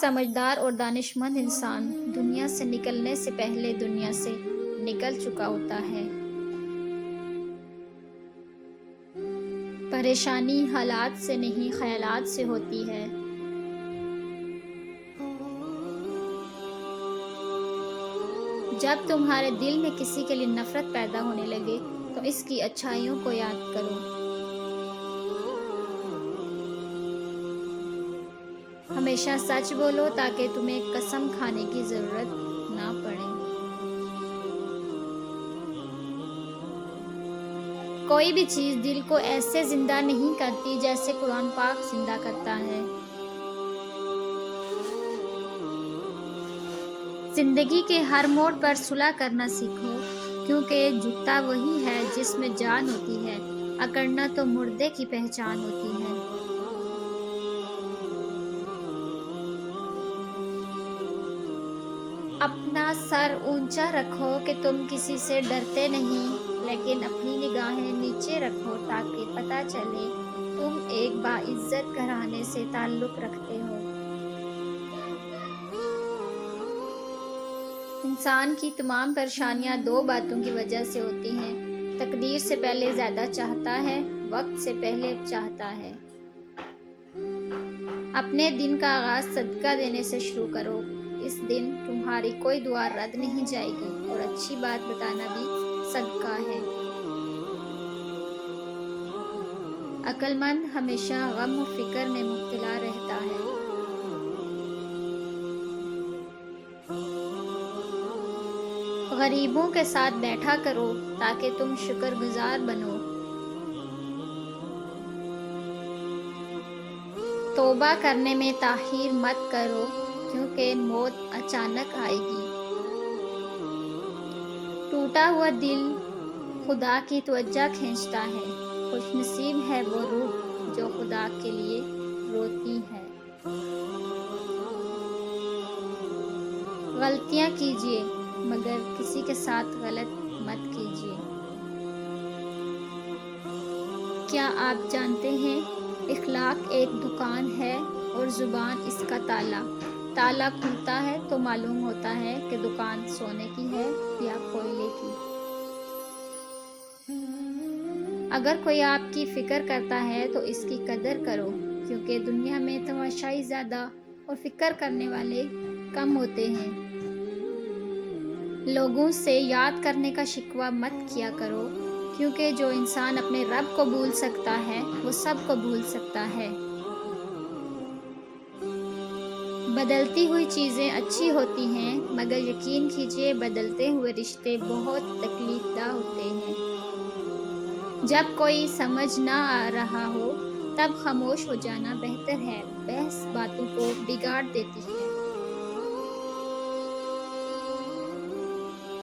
سمجھدار اور دانش مند انسان دنیا سے نکلنے سے پہلے دنیا سے نکل چکا ہوتا ہے۔ پریشانی حالات سے نہیں، خیالات سے ہوتی ہے۔ جب تمہارے دل میں کسی کے لیے نفرت پیدا ہونے لگے تو اس کی اچھائیوں کو یاد کرو۔ ہمیشہ سچ بولو تاکہ تمہیں قسم کھانے کی ضرورت نہ پڑے۔ کوئی بھی چیز دل کو ایسے زندہ نہیں کرتی جیسے قرآن پاک زندہ کرتا ہے۔ زندگی کے ہر موڑ پر صلح کرنا سیکھو، کیونکہ جھکتا وہی ہے جس میں جان ہوتی ہے، اکڑنا تو مردے کی پہچان ہوتی ہے۔ اپنا سر اونچا رکھو کہ تم کسی سے ڈرتے نہیں، لیکن اپنی نگاہیں نیچے رکھو تاکہ پتہ چلے تم ایک باعزت گھرانے سے تعلق رکھتے ہو۔ انسان کی تمام پریشانیاں دو باتوں کی وجہ سے ہوتی ہیں: تقدیر سے پہلے زیادہ چاہتا ہے، وقت سے پہلے چاہتا ہے۔ اپنے دن کا آغاز صدقہ دینے سے شروع کرو، اس دن تمہاری کوئی دعا رد نہیں جائے گی اور اچھی بات بتانا بھی صدقہ ہے۔ عقل مند ہمیشہ غم و فکر میں مبتلا رہتا ہے۔ غریبوں کے ساتھ بیٹھا کرو تاکہ تم شکر گزار بنو۔ توبہ کرنے میں تاخیر مت کرو کیونکہ موت اچانک آئے گی۔ ٹوٹا ہوا دل خدا کی توجہ کھینچتا ہے، خوش نصیب ہے وہ روح جو خدا کے لیے روتی ہے۔ غلطیاں کیجیے مگر کسی کے ساتھ غلط مت کیجیے۔ کیا آپ جانتے ہیں اخلاق ایک دکان ہے اور زبان اس کا تالا؟ تالا کھلتا ہے تو معلوم ہوتا ہے کہ دکان سونے کی ہے یا کوئلے کی۔ اگر کوئی آپ کی فکر کرتا ہے تو اس کی قدر کرو، کیونکہ دنیا میں تماشائی زیادہ اور فکر کرنے والے کم ہوتے ہیں۔ لوگوں سے یاد کرنے کا شکوہ مت کیا کرو، کیونکہ جو انسان اپنے رب کو بھول سکتا ہے وہ سب کو بھول سکتا ہے۔ بدلتی ہوئی چیزیں اچھی ہوتی ہیں مگر یقین کیجیے بدلتے ہوئے رشتے بہت تکلیف دہ ہوتے ہیں۔ جب کوئی سمجھ نہ آ رہا ہو تب خاموش ہو جانا بہتر ہے، بحث باتوں کو بگاڑ دیتی ہے۔